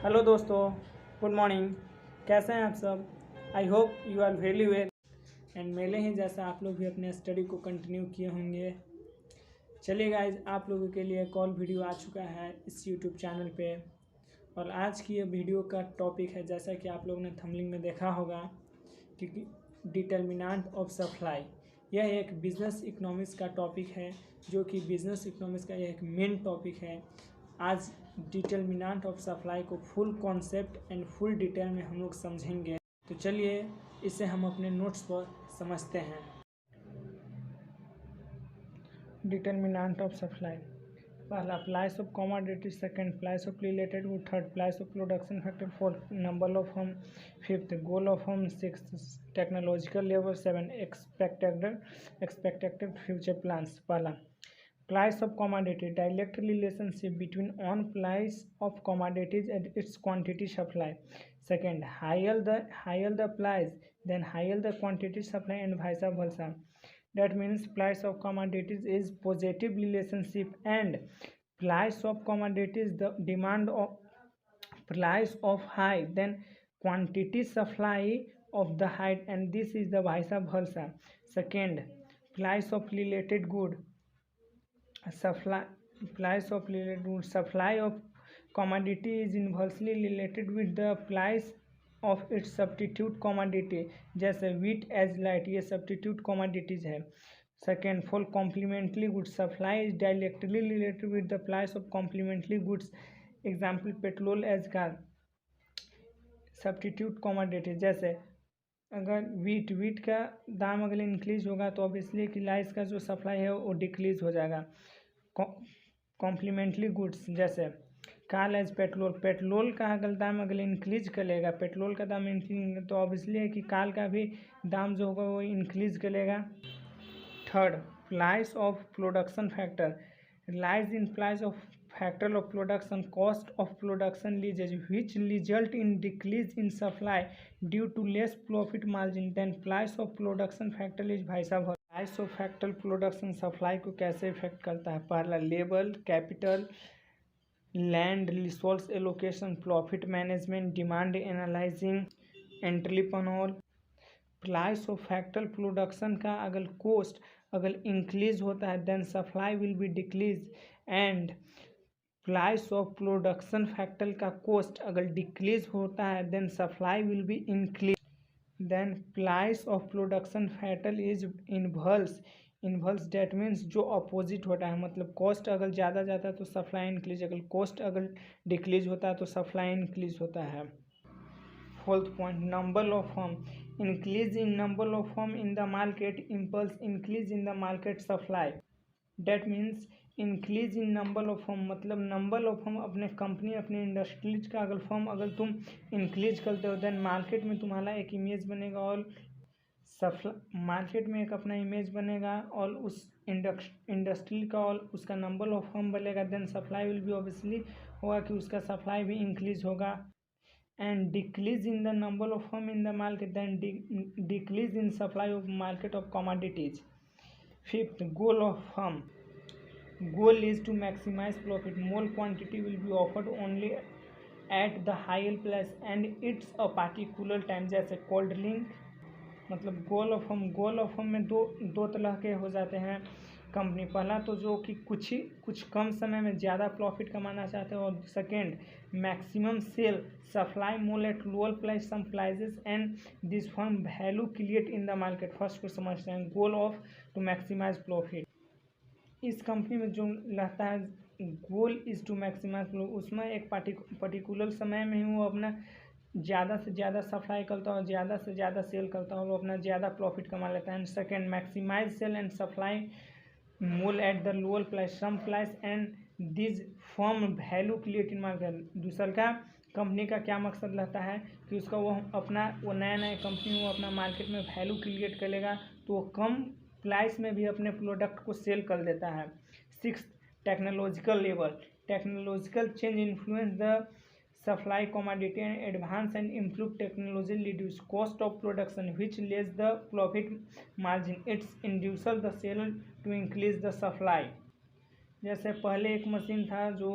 Hello दोस्तों, good morning. कैसे हैं आप सब? I hope you are very well and मेरे ही जैसा आप लोग भी अपने स्टडी को कंटिन्यू किए होंगे। चलिए गाइज, आप लोगों के लिए कॉल वीडियो आ चुका है इस यूट्यूब चैनल पे। और आज की ये वीडियो का टॉपिक है, जैसा कि आप लोगों ने थंबनेल में देखा होगा, कि डिटर्मिनेंट ऑफ सप्लाई। यह एक बिजनेस इकोनॉमिक्स का टॉपिक है, जो कि बिजनेस इकोनॉमिक्स का एक मेन टॉपिक है। आज डिटर्मिनेंट ऑफ सप्लाई को full concept and full detail में हम लोग समझेंगे। तो चलिए इसे हम अपने नोट्स पर समझते हैं। डिटर्मिनेंट ऑफ सप्लाई, पहला price of commodity, second price of related good, third price of production factor, fourth number of home, fifth goal of home, six technological level, seven expected future plans. पहला price of commodity, direct relationship between on price of commodities and its quantity supply. Second, higher the price, then higher the quantity supply and vice versa. That means price of commodities is positive relationship and price of commodities the demand of price of high, then quantity supply of the high, and this is the vice versa. Second, price of related good, supply of commodity is inversely related with the price of its substitute commodity, जैसे wheat as light, ये substitute commodities है। Second, for complementary goods, supply is directly related with the price of complementary goods, example petrol as car. Substitute commodity, जैसे अगर wheat का दाम अगर increase होगा तो ऑब्वियसली कि राइस का जो सप्लाई है वो डिक्रीज हो जाएगा। कॉम्प्लीमेंट्री गुड्स, जैसे कार एज पेट्रोल का अगर दाम अगर इंक्रीज करेगा, पेट्रोल का दाम इंक्रीज तो ऑब्वियसली है कि कार का भी दाम जो होगा वो इंक्रीज करेगा। Third, price of production factor, rise in price of factor of production cost of production leases which result in decrease in supply due to less profit margin, then price of production factor is vice versa. Price of factor production supply को कैसे effect करता है? पहला, labour, capital, land, resource allocation, profit management, demand analysing, entrepreneur. Price of factor production का अगर cost अगर increase होता है then supply will be decrease, and price of production factor का कोस्ट अगर डिक्रीज होता है then supply will be increase. Then price of production factor is inverse that means जो अपोजिट होता है, मतलब कॉस्ट अगर ज़्यादा जाता है तो सप्लाई इंक्रीज, अगर कॉस्ट अगर डिक्रीज होता है तो सप्लाई इंक्रीज होता है। Fourth point, number of home, increase in number of home in the market impulse increase in the market supply. That means increase in number of form, मतलब number of form अपने company अपने industries का अगर form अगर तुम increase करते हो then market में तुम्हारा एक इमेज बनेगा, और मार्केट में एक अपना इमेज बनेगा और उस इंडस्ट्री का और उसका नंबर ऑफ फॉर्म बढ़ेगा, then supply will be obviously होगा कि उसका सप्लाई भी इंक्रीज होगा। And decrease in the number of firm in the market, then decrease in supply of market of commodities. Fifth, goal of firm, goal is to maximize profit, more quantity will be offered only at the higher price and it's a particular time, जैसे cold drink. मतलब goal of home में दो तरह के हो जाते हैं company. पहला तो जो कि कुछ कम समय में ज़्यादा प्रॉफिट कमाना चाहते हैं, और second maximum sale supply more at lower price some prices and this firm value create in the market. First को समझते हैं, goal of to maximise profit. इस कंपनी में जो रहता है गोल इज़ टू मैक्सिमाइज, उसमें एक पर्टिकुलर समय में ही वो अपना ज़्यादा से ज़्यादा सप्लाई करता है और ज़्यादा से ज़्यादा सेल करता है और वो अपना ज़्यादा प्रॉफिट कमा लेता है। And second, maximise sale and supply more at the lower price some price and this firm value create in market. दूसरा का कंपनी का क्या मकसद रहता है कि उसका वो नया कंपनी वो अपना मार्केट में वैल्यू क्रिएट करेगा तो वो कम प्राइस में भी अपने प्रोडक्ट को सेल कर देता है। Six, technological level, technological change influence the supply commodity and advance and improve technology reduce cost of production which less the profit margin, it's induces the seller to increase the supply. जैसे पहले एक machine था जो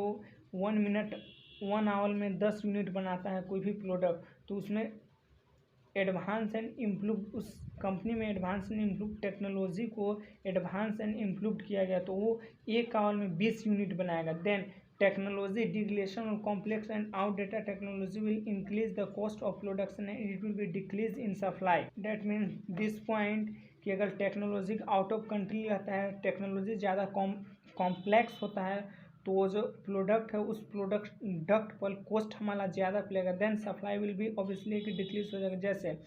1 minute 1 our में 10 unit बनाता है कोई भी प्रोडक्ट, तो उसमें एडवांस एंड इम्प्रूव, उस कंपनी में एडवांस एंड इम्प्रूव टेक्नोलॉजी को एडवांस एंड इम्प्रूव किया गया, तो वो 1 आवर में 20 यूनिट बनाएगा। देन टेक्नोलॉजी डिग्रेडेशन और complex and outdated technology will increase the cost of production and it will be decrease in supply. That means this point कि अगर टेक्नोलॉजी आउट ऑफ कंट्री रहता है, टेक्नोलॉजी ज़्यादा complex होता है, तो वो जो प्रोडक्ट है उस प्रोडक्ट पर कॉस्ट हमारा ज़्यादा पड़ेगा। Then supply will be obviously कि डिक्रीज हो जाएगा। जैसे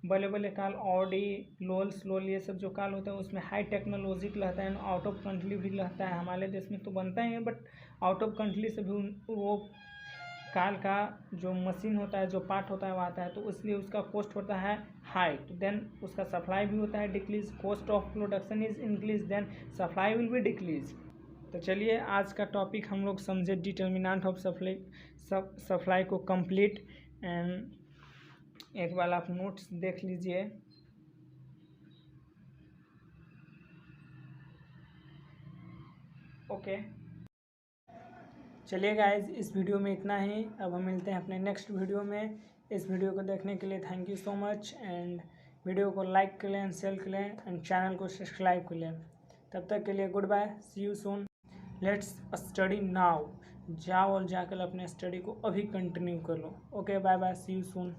बड़े बड़े कार ऑडी, लोल ये सब जो कार होता है उसमें हाई टेक्नोलॉजी का रहता है, आउट ऑफ कंट्री भी रहता है। हमारे देश में तो बनता ही है, बट आउट ऑफ कंट्री से भी वो कार का जो मशीन होता है, जो पार्ट होता है वो आता है, तो इसलिए उसका कॉस्ट होता है हाई। तो देन उसका सप्लाई भी होता है decrease, cost of production is increase, then supply will be decrease. तो चलिए आज का टॉपिक हम लोग समझे डिटर्मिनेंट ऑफ सप्लाई को कंप्लीट। एंड एक बार आप नोट्स देख लीजिए। ओके, चलिए गाइज इस वीडियो में इतना ही। अब हम मिलते हैं अपने नेक्स्ट वीडियो में। इस वीडियो को देखने के लिए thank you so much, and video को लाइक कर लें, शेयर कर लें, एंड चैनल को सब्सक्राइब कर लें। तब तक के लिए good bye, see you soon. Let's study now. जाओ और जाकर अपने स्टडी को अभी कंटिन्यू कर लो। Okay, bye bye, see you soon.